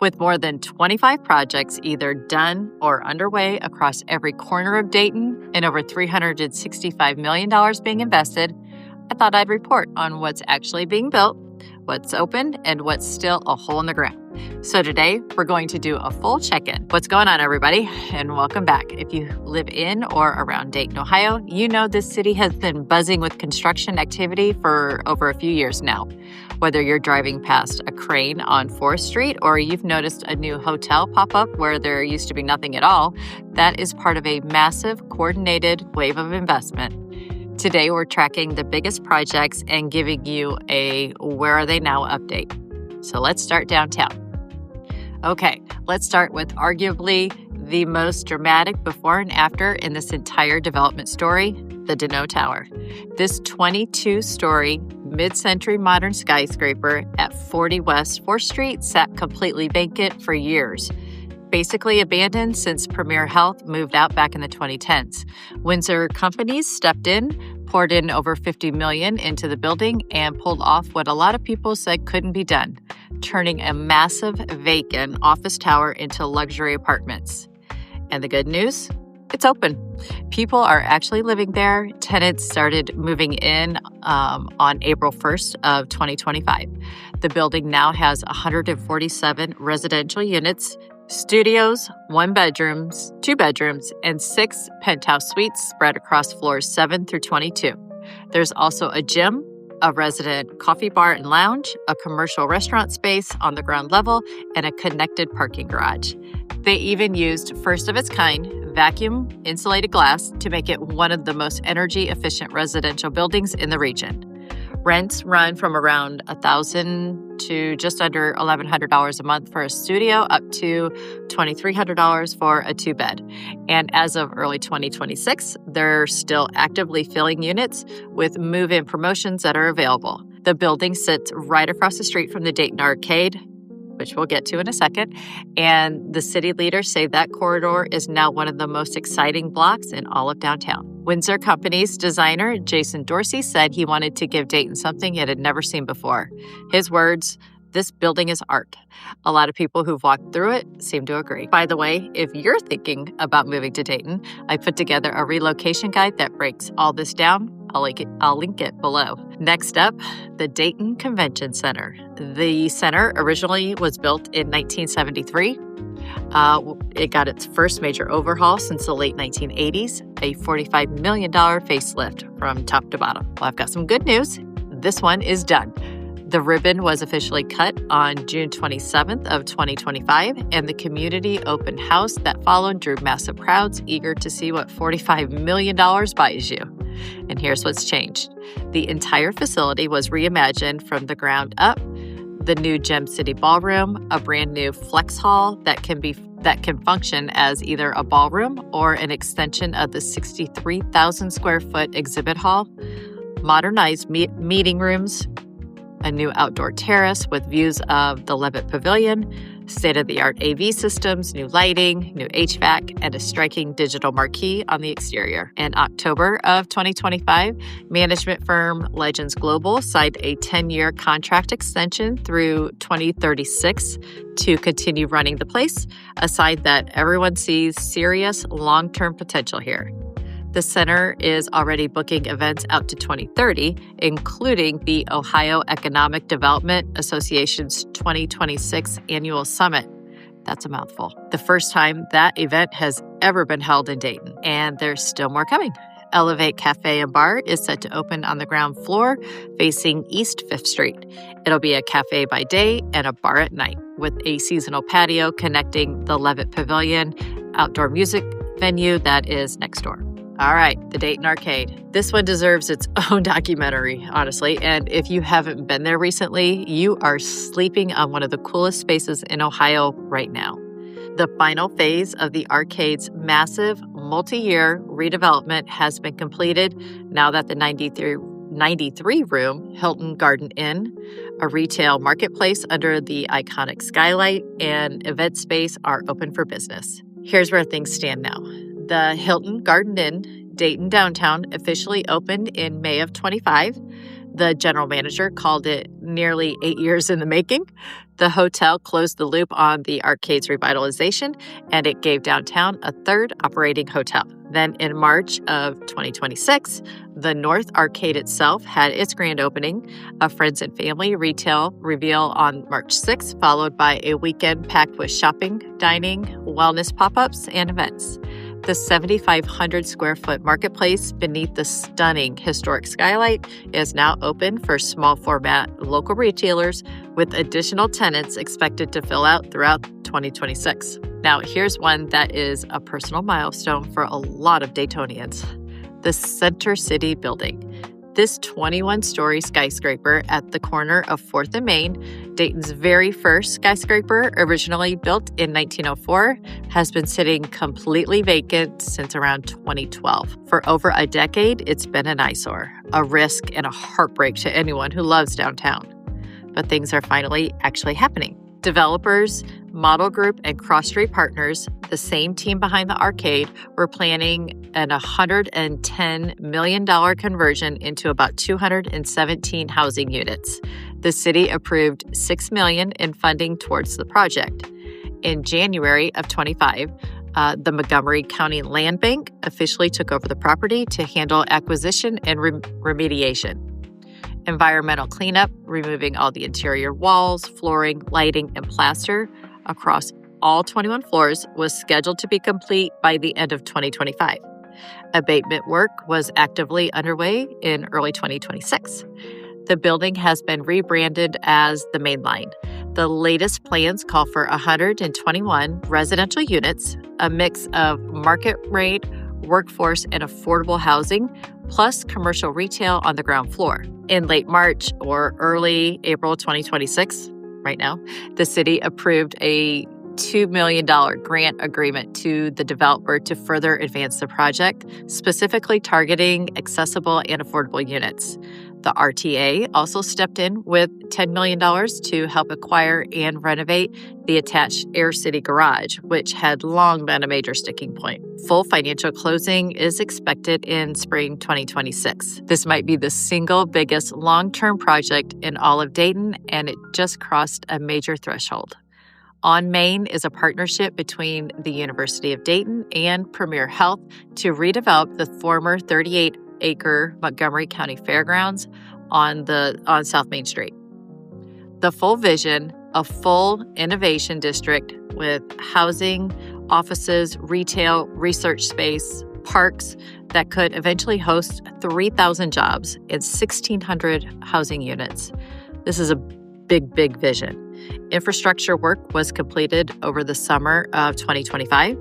With more than 25 projects either done or underway across every corner of Dayton and over $365 million being invested, I thought I'd report on what's actually being built, what's open, and what's still a hole in the ground. So today, we're going to do a full check-in. What's going on, everybody? And welcome back. If you live in or around Dayton, Ohio, you know this city has been buzzing with construction activity for over a few years now. Whether you're driving past a crane on 4th Street or you've noticed a new hotel pop up where there used to be nothing at all, that is part of a massive coordinated wave of investment. Today, we're tracking the biggest projects and giving you a where are they now update. So let's start downtown. Okay, let's start with arguably the most dramatic before and after in this entire development story, the Deneau Tower. This 22-story mid-century modern skyscraper at 40 West 4th Street sat completely vacant for years. Basically abandoned since Premier Health moved out back in the 2010s. Windsor companies stepped in, poured in over $50 million into the building, and pulled off what a lot of people said couldn't be done, turning a massive vacant office tower into luxury apartments. And the good news? It's open. People are actually living there. Tenants started moving in on April 1st of 2025. The building now has 147 residential units, studios, 1 bedrooms, 2 bedrooms, and 6 penthouse suites spread across floors 7 through 22. There's also a gym, a resident coffee bar and lounge, a commercial restaurant space on the ground level, and a connected parking garage. They even used first-of-its-kind vacuum insulated glass to make it one of the most energy-efficient residential buildings in the region. Rents run from around $1,000 to just under $1,100 a month for a studio, up to $2,300 for a 2-bed. And as of early 2026, they're still actively filling units with move-in promotions that are available. The building sits right across the street from the Dayton Arcade, which we'll get to in a second, and the city leaders say that corridor is now one of the most exciting blocks in all of downtown. Windsor Company's designer, Jason Dorsey, said he wanted to give Dayton something it had never seen before. His words, "This building is art." A lot of people who've walked through it seem to agree. By the way, if you're thinking about moving to Dayton, I put together a relocation guide that breaks all this down. I'll link it below. Next up, the Dayton Convention Center. The center originally was built in 1973. It got its first major overhaul since the late 1980s, a $45 million facelift from top to bottom. Well, I've got some good news. This one is done. The ribbon was officially cut on June 27th of 2025, and the community open house that followed drew massive crowds eager to see what $45 million buys you. And here's what's changed. The entire facility was reimagined from the ground up. The new Gem City Ballroom, a brand new flex hall that can function as either a ballroom or an extension of the 63,000 square foot exhibit hall, modernized meeting rooms, a new outdoor terrace with views of the Levitt Pavilion, state-of-the-art AV systems, new lighting, new HVAC, and a striking digital marquee on the exterior. In October of 2025, management firm Legends Global signed a 10-year contract extension through 2036 to continue running the place, a sign that everyone sees serious long-term potential here. The center is already booking events out to 2030, including the Ohio Economic Development Association's 2026 Annual Summit. That's a mouthful. The first time that event has ever been held in Dayton, and there's still more coming. Elevate Cafe and Bar is set to open on the ground floor facing East 5th Street. It'll be a cafe by day and a bar at night, with a seasonal patio connecting the Levitt Pavilion outdoor music venue that is next door. All right, the Dayton Arcade. This one deserves its own documentary, honestly. And if you haven't been there recently, you are sleeping on one of the coolest spaces in Ohio right now. The final phase of the arcade's massive multi-year redevelopment has been completed now that the 93-room Hilton Garden Inn, a retail marketplace under the iconic skylight, and event space are open for business. Here's where things stand now. The Hilton Garden Inn, Dayton Downtown, officially opened in May of 25. The general manager called it nearly 8 years in the making. The hotel closed the loop on the arcade's revitalization, and it gave downtown a third operating hotel. Then in March of 2026, the North Arcade itself had its grand opening, a friends and family retail reveal on March 6th, followed by a weekend packed with shopping, dining, wellness pop-ups, and events. The 7,500 square foot marketplace beneath the stunning historic skylight is now open for small format local retailers, with additional tenants expected to fill out throughout 2026. Now, here's one that is a personal milestone for a lot of Daytonians: the Center City building. This 21-story skyscraper at the corner of 4th and Main, Dayton's very first skyscraper, originally built in 1904, has been sitting completely vacant since around 2012. For over a decade, it's been an eyesore, a risk and a heartbreak to anyone who loves downtown. But things are finally actually happening. Developers, Model Group, and Cross Street Partners, the same team behind the arcade, were planning an $110 million conversion into about 217 housing units. The city approved $6 million in funding towards the project. In January of 25, the Montgomery County Land Bank officially took over the property to handle acquisition and remediation. Environmental cleanup, removing all the interior walls, flooring, lighting, and plaster across all 21 floors, was scheduled to be complete by the end of 2025. Abatement work was actively underway in early 2026. The building has been rebranded as the Mainline. The latest plans call for 121 residential units, a mix of market rate, workforce, and affordable housing, plus commercial retail on the ground floor. In late March or early April 2026, right now, the city approved a $2 million grant agreement to the developer to further advance the project, specifically targeting accessible and affordable units. The RTA also stepped in with $10 million to help acquire and renovate the attached Air City garage, which had long been a major sticking point. Full financial closing is expected in spring 2026. This might be the single biggest long-term project in all of Dayton, and it just crossed a major threshold. onMain is a partnership between the University of Dayton and Premier Health to redevelop the former 38-acre Montgomery County Fairgrounds on South Main Street. The full vision, a full innovation district with housing, offices, retail, research space, parks that could eventually host 3,000 jobs and 1,600 housing units. This is a big vision. Infrastructure work was completed over the summer of 2025.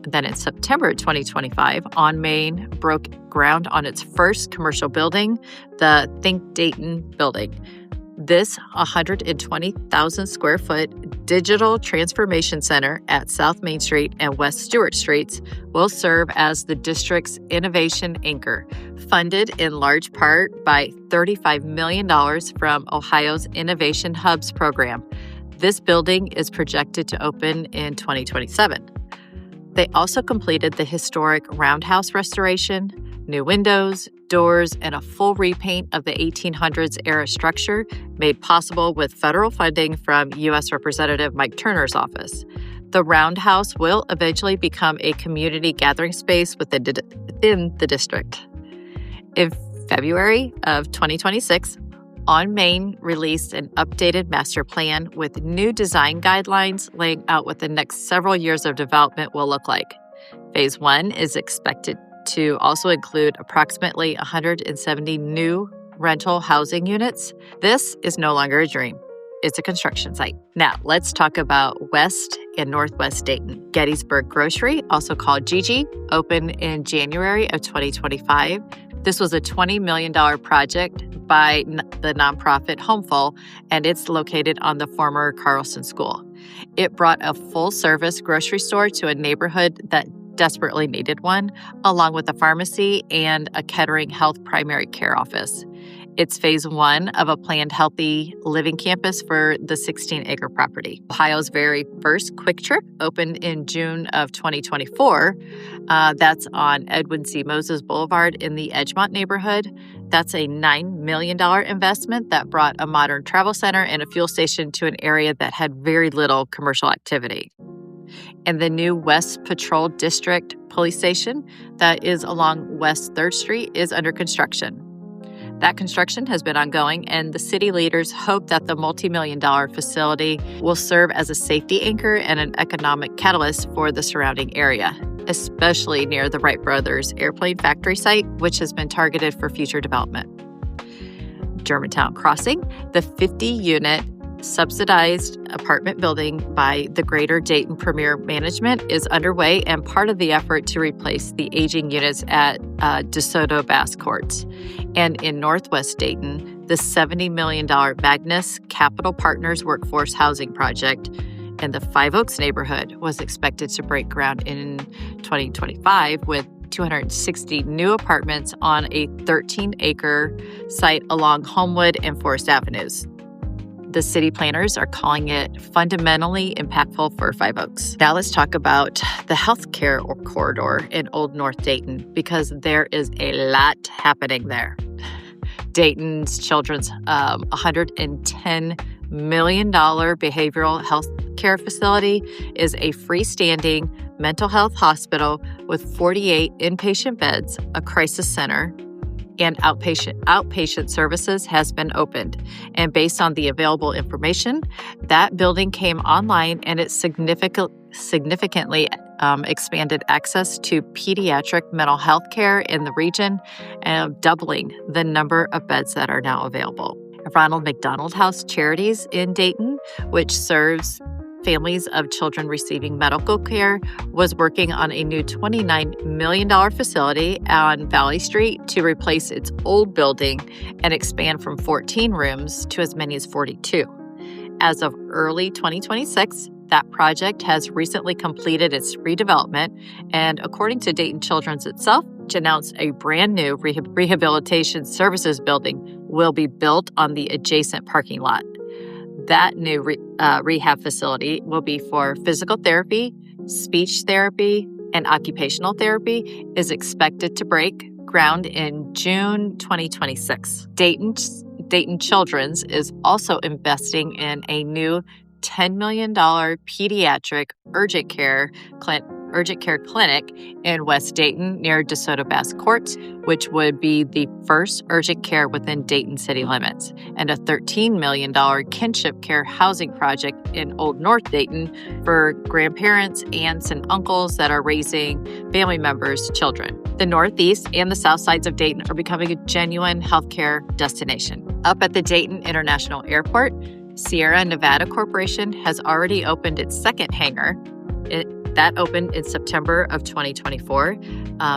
Then in September 2025, onMain broke ground on its first commercial building, the Think Dayton building. This 120,000 square foot digital transformation center at South Main Street and West Stewart Streets will serve as the district's innovation anchor, funded in large part by $35 million from Ohio's Innovation Hubs program. This building is projected to open in 2027. They also completed the historic roundhouse restoration, new windows, doors, and a full repaint of the 1800s era structure made possible with federal funding from U.S. Representative Mike Turner's office. The roundhouse will eventually become a community gathering space within the district. In February of 2026, onMain released an updated master plan with new design guidelines laying out what the next several years of development will look like. Phase 1 is expected to also include approximately 170 new rental housing units. This is no longer a dream. It's a construction site. Now, let's talk about West and Northwest Dayton. Gettysburg Grocery, also called Gigi, opened in January of 2025. This was a $20 million project by the nonprofit Homeful, and it's located on the former Carlson School. It brought a full-service grocery store to a neighborhood that desperately needed one, along with a pharmacy and a Kettering Health primary care office. It's phase one of a planned healthy living campus for the 16-acre property. Ohio's very first Quick Trip opened in June of 2024. That's on Edwin C. Moses Boulevard in the Edgemont neighborhood. That's a $9 million investment that brought a modern travel center and a fuel station to an area that had very little commercial activity. And the new West Patrol District Police Station that is along West 3rd Street is under construction. That construction has been ongoing, and the city leaders hope that the multi-million-dollar facility will serve as a safety anchor and an economic catalyst for the surrounding area, especially near the Wright Brothers Airplane Factory site, which has been targeted for future development. Germantown Crossing, the 50-unit subsidized apartment building by the Greater Dayton Premier Management, is underway and part of the effort to replace the aging units at DeSoto Bass Courts. And in Northwest Dayton, the $70 million Magnus Capital Partners Workforce Housing Project in the Five Oaks neighborhood was expected to break ground in 2025 with 260 new apartments on a 13-acre site along Homewood and Forest Avenues. The city planners are calling it fundamentally impactful for Five Oaks. Now let's talk about the healthcare corridor in Old North Dayton, because there is a lot happening there. Dayton's Children's $110 million behavioral health care facility is a freestanding mental health hospital with 48 inpatient beds, a crisis center, and outpatient services has been opened. And based on the available information, that building came online and it significantly expanded access to pediatric mental health care in the region, doubling the number of beds that are now available. Ronald McDonald House Charities in Dayton, which serves families of children receiving medical care, was working on a new $29 million facility on Valley Street to replace its old building and expand from 14 rooms to as many as 42. As of early 2026, that project has recently completed its redevelopment, and according to Dayton Children's itself, which announced a brand new rehabilitation services building will be built on the adjacent parking lot. That new rehab facility will be for physical therapy, speech therapy, and occupational therapy, is expected to break ground in June 2026. Dayton Children's is also investing in a new $10 million pediatric urgent care clinic in West Dayton near DeSoto Bass Courts, which would be the first urgent care within Dayton city limits, and a $13 million kinship care housing project in Old North Dayton for grandparents, aunts, and uncles that are raising family members' children. The Northeast and the South sides of Dayton are becoming a genuine healthcare destination. Up at the Dayton International Airport, Sierra Nevada Corporation has already opened its second hangar. That opened in September of 2024, a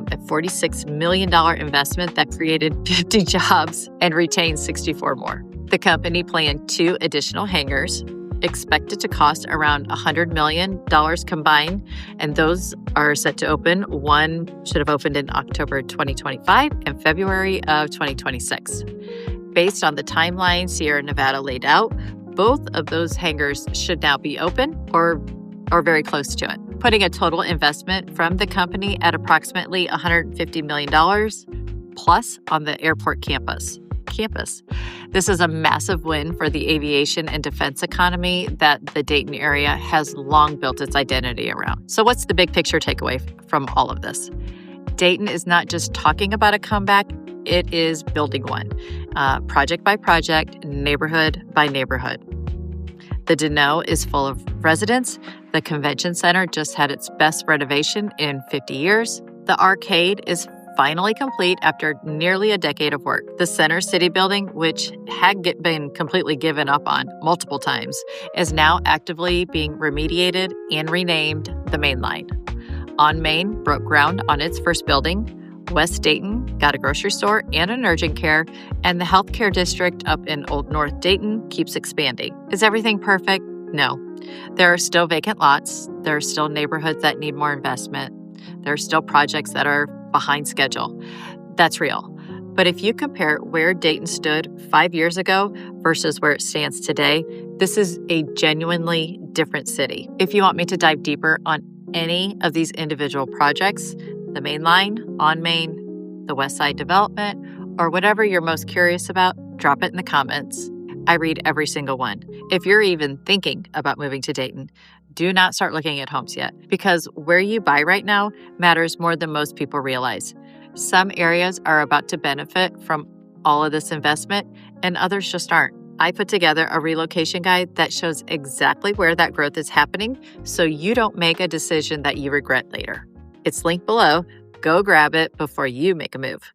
$46 million investment that created 50 jobs and retained 64 more. The company planned 2 additional hangars, expected to cost around $100 million combined, and those are set to open. One should have opened in October 2025 and February of 2026. Based on the timeline Sierra Nevada laid out, both of those hangars should now be open or very close to it, putting a total investment from the company at approximately $150 million plus on the airport campus. This is a massive win for the aviation and defense economy that the Dayton area has long built its identity around. So what's the big picture takeaway from all of this? Dayton is not just talking about a comeback, it is building one, project by project, neighborhood by neighborhood. The Deneau is full of residents. The convention center just had its best renovation in 50 years. The arcade is finally complete after nearly a decade of work. The Center City building, which had been completely given up on multiple times, is now actively being remediated and renamed the Mainline. onMain broke ground on its first building. West Dayton got a grocery store and an urgent care, and the healthcare district up in Old North Dayton keeps expanding. Is everything perfect? No. There are still vacant lots. There are still neighborhoods that need more investment. There are still projects that are behind schedule. That's real. But if you compare where Dayton stood 5 years ago versus where it stands today, this is a genuinely different city. If you want me to dive deeper on any of these individual projects, the Mainline, onMain, the West Side development, or whatever you're most curious about, drop it in the comments. I read every single one. If you're even thinking about moving to Dayton, do not start looking at homes yet, because where you buy right now matters more than most people realize. Some areas are about to benefit from all of this investment, and others just aren't. I put together a relocation guide that shows exactly where that growth is happening, so you don't make a decision that you regret later. It's linked below. Go grab it before you make a move.